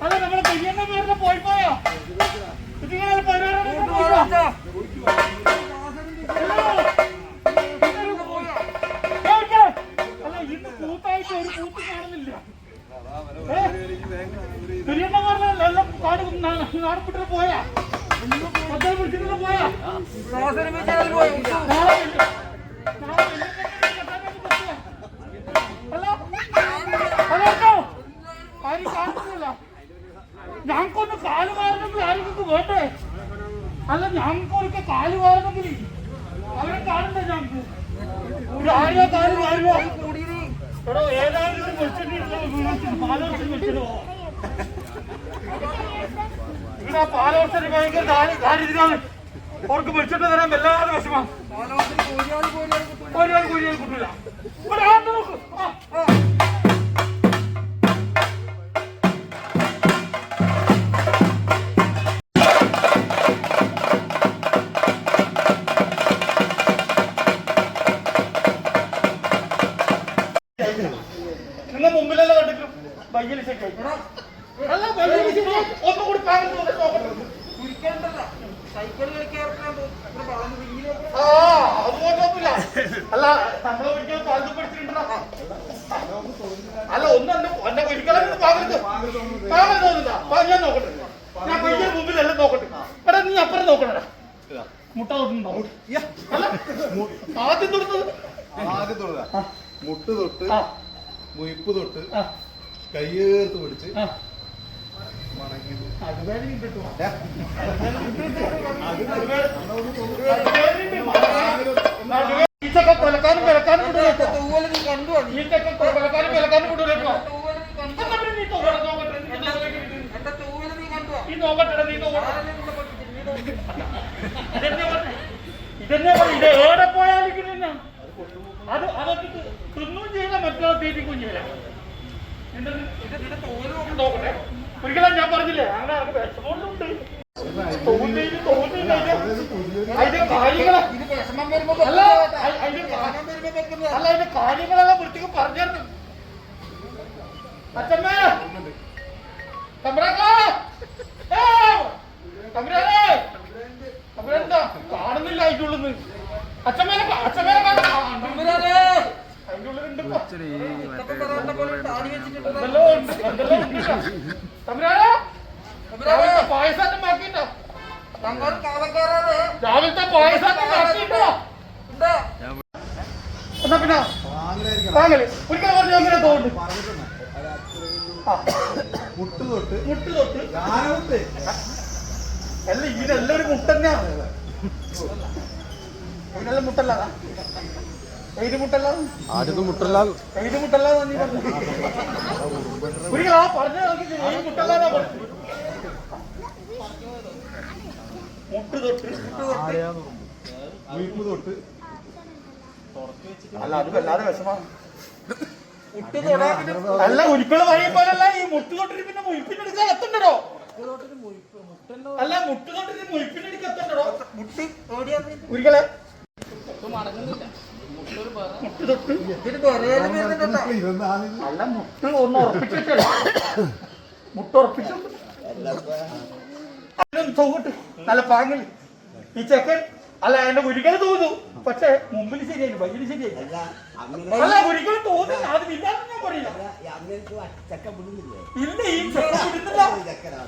അതെ നമ്മളെ പെയ്യന്റെ പേരിൽ പോയിപ്പോയോ ഇതിങ്ങനെ അല്ല ഇന്ന് കൂട്ടായിട്ട് ഒരു കൂട്ട് കാണുന്നില്ല. പെരിയണ്ണ പറഞ്ഞ എല്ലാം നാടുപിട്ടിട്ട് പോയാ പിടിച്ചിട്ട് പോയാ ആരും കാണുന്നില്ല. ഞങ്ങൾക്കൊന്ന് കാല് വാരണമെങ്കിൽ ആരെങ്കിലും വേണ്ടേ? അല്ല ഞങ്ങൾക്ക് ഒരിക്കൽ കാല് വാരണമെങ്കിൽ അവരെ കാണണ്ടേ? ഞങ്ങൾക്ക് ആരെയോ കാല് വാരുവോ? എടോ ഏതായാലും വിളിച്ചിട്ട് പാലോർച്ചന് വിളിച്ചോ. ഇവിടെ പാലോർച്ചന് ഭയങ്കര ദാരിദ്ര്യമാണ്. അവർക്ക് വിളിച്ചിട്ട് തരാൻ വല്ലാതെ വിഷമാണ്. ഒരാൾ കൂലിയാൽ കിട്ടില്ല. ഇവിടെ ആണ്ട് നോക്ക്. നിങ്ങൾ മുമ്പിലല്ല കണ്ടിട്ടും ബയ്യലിശക്കായി അല്ല ഒന്നും കൂടി അതുകൊണ്ടൊന്നുമില്ല. അല്ല നമ്മളെ ഒരിക്കലും പാലത്ത് പഠിച്ചിട്ടുണ്ടോ? അല്ല ഒന്നും എന്നെ ഒരിക്കലും പാകരുത് തോന്നില്ല. ഞാൻ നോക്കട്ടെ. ഞാൻ ബയ്യൽ മുമ്പിലെല്ലാം നോക്കട്ടെ. എടാ നീ അപ്പുറം നോക്കണടാ. മുട്ട തൊട്ടുണ്ടോ? അല്ല ആദ്യം തൊടുന്നത് മുട്ട് തൊട്ട് മുയിപ്പ് തൊട്ട് കയ്യേർത്ത് പിടിച്ച് ഈച്ചൊക്കെ കൊലക്കാനും വിലക്കാനും കൊലക്കാനും വിലക്കാനും കൊണ്ടുവരട്ടോ. നീ നോക്കട്ടെ നീ ഇതെന്നെ ഇത് എവിടെ പോയാലും അത് അതൊക്കെ തിന്നും ചെയ്യില്ല, മറ്റുള്ള തീറ്റിക്കും ചെയ്യില്ല. നോക്കട്ടെ ഒരിക്കലും ഞാൻ പറഞ്ഞില്ലേ അങ്ങനെ അത് വിഷമമുണ്ട്. അല്ല അതിന്റെ കാര്യങ്ങളെല്ലാം വൃത്തിക്ക് പറഞ്ഞിരുന്നു. അച്ഛമ്മേ തമ്പുരാനെന്താ കാണുന്നില്ല അതിന്റെ ഉള്ളിന്ന്. അച്ഛമ്മേനെ അതിന്റെ ഉള്ളിലുണ്ട്. രാവിലത്തെ പായസം ബാക്കിണ്ടോ? രാവിലത്തെ പായസം ബാക്കിണ്ടോ? എന്നാ പിന്നെ വാങ്ങല് ഒരിക്കലും പറഞ്ഞു അങ്ങനെ തോന്നുന്നു. മുട്ട് തൊട്ട് അല്ല ഇതെല്ലാം ഒരു മുട്ട തന്നെയാണ്. ഇതിനെല്ലാം മുട്ടല്ലാതാ എഴുതി മുട്ടല്ലാ ആദ്യത്തെ മുട്ടല്ലാതെ എഴുതി മുട്ടല്ലാതെ നീ പറഞ്ഞു. ഒരിക്കലും ആ പറഞ്ഞ എഴുതി മുട്ടല്ലാതാ പറഞ്ഞു. മുട്ട് തൊട്ട് മുയിപ്പ് തൊട്ട് അല്ല അത് വല്ലാതെ വിഷമാണ്. അല്ല ഒരിക്കലും വഴി പോലല്ല ഈ മുട്ട് തൊട്ടിട്ട് പിന്നെ മുയിപ്പിന്റെ അടുത്ത് എത്തണ്ടോ? അല്ല മുട്ട് തൊട്ടിട്ട് മുയിപ്പിന്റെ അടുത്ത് എത്തണ്ടോ? മുട്ട് ഒരിക്കലേ മുട്ട് തൊട്ട് അല്ല മുട്ട് ഒന്ന് ഉറപ്പിച്ചിട്ടല്ല മുട്ട് ഉറപ്പിച്ചു തോന്നിട്ട് നല്ല പാങ്ങില് ഈ ചെക്കൻ അല്ല എന്നെ ഒരിക്കലും തോന്നു. പക്ഷെ മുമ്പിൽ ശരിയായി വയ്യിൽ ശരിയായി അല്ല ഒരിക്കലും തോന്നില്ല. അത് ഇല്ലാന്ന് ഞാൻ പറയില്ല. ഇല്ല ഈ ചെക്കൻ വിടുന്നില്ല.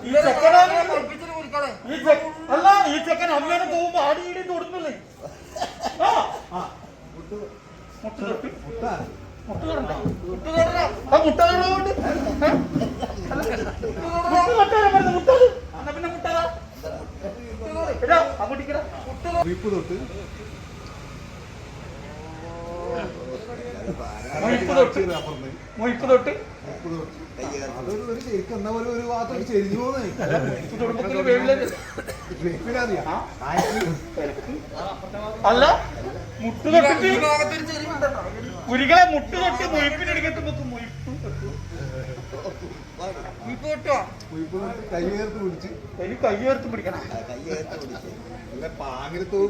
ഈ ചെക്കനാണ് അല്ല ഈ ചെക്കൻ അമ്മേനെ തോന്നുമ്പോ ആടിയിടി തൊടുന്നില്ലേ? മുട്ട തൊട്ട് മുട്ട തൊടണ്ടേ? ആ മുട്ട തൊടുകൊണ്ട് മുട്ട തൊട്ടാ പറഞ്ഞ മുട്ടത് എന്നാ പിന്നെ മുട്ടതാ അങ്ങോട്ടിക്കട മുയിപ്പ് തൊട്ട് മൊയ്പ്പ് തൊട്ട് അതൊരു ശരിക്കും എന്നാ പോലെ ഒരു ഭാഗത്തോട്ട് ചെരിഞ്ഞു പോകുന്നേ. അല്ല മുട്ട് തൊട്ടിട്ട് ഒരിക്കലെ മുട്ട് തൊട്ട് മൊയ്പ്പിനെടുക്കത്ത് കയ്യേർത്ത് പിടിച്ച് എനിക്ക് കയ്യേർത്ത് പിടിക്കണം. പാങ്ങിരത്തോവ്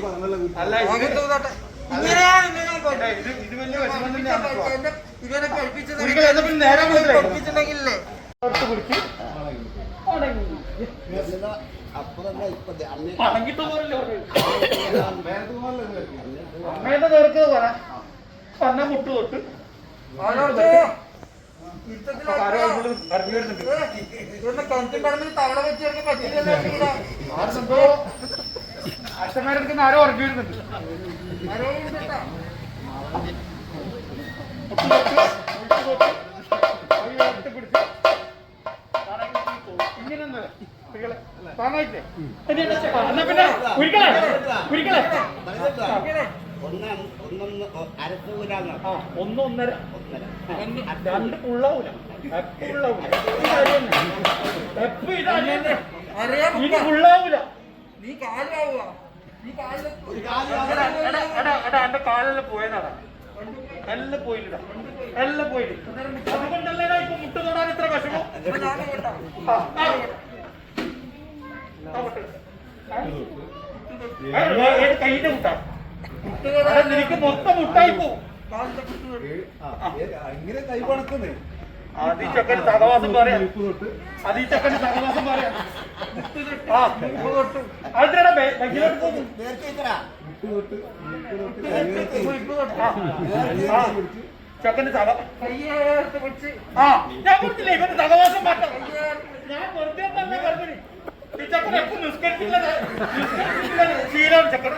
പറഞ്ഞല്ലോ. അല്ല ഇത് വലിയ വിഷമം തന്നെയാണ്. ഇവനെ പഠിപ്പിച്ചത് ഒരിക്കലും എന്നാ പിന്നെ നേരെ മനസ്സിലായി. പഠിപ്പിച്ചിട്ടുണ്ടെങ്കിലേ അടുത്ത് പിടിച്ച് അടങ്ങിട്ട് പോരല്ലോ അമ്മയുടെ നേർക്ക് പറ പന്ന മുട്ട് തൊട്ട് കിണറ്റിൽ കടന്ന് തവള വെച്ച് പറ്റില്ല ആരെന്തോ അച്ഛന്മാരെടുക്കുന്ന ആരോ ഉറങ്ങി വരുന്നുണ്ട്. ഒന്നൊന്നര രണ്ട് പുള്ളാവൂല എപ്പ ഇത് പുള്ളാവൂല. നീ കാലാവുക നീ കാലിൽ എന്റെ കാലെല്ലാം പോയതാടാ, എല്ലാം പോയില്ല, എല്ലാം പോയില്ല. അതുകൊണ്ടല്ലേ ഇപ്പൊ മുട്ട് തൊടാൻ ഇത്ര വിഷമം. കൈന്റെ മുട്ടാ നിനക്ക് മൊത്തം മുട്ടായി പോവും. ഇങ്ങനെ കൈ പണക്കുന്നേ അത് ഈ ചെക്കന് സഹവാസം പറയാം, ഉപ്പ് തൊട്ട് അത് ഈ ചെക്കന് സഹവാസം പറയാം. അതിനാ ബെങ്കിലോട്ട് പോകും. ചെക്കന് സഹ കയ്യേർത്ത് പിടിച്ച് ഞാൻ പറഞ്ഞില്ലേ ഇവന് സഹവാസം മാറ്റാം. ഞാൻ വെറുതെ തന്നെ പറഞ്ഞു ഈ ചെക്കൻ എപ്പോ നിസ്കരിച്ചില്ല ശീലം ചെക്കൻ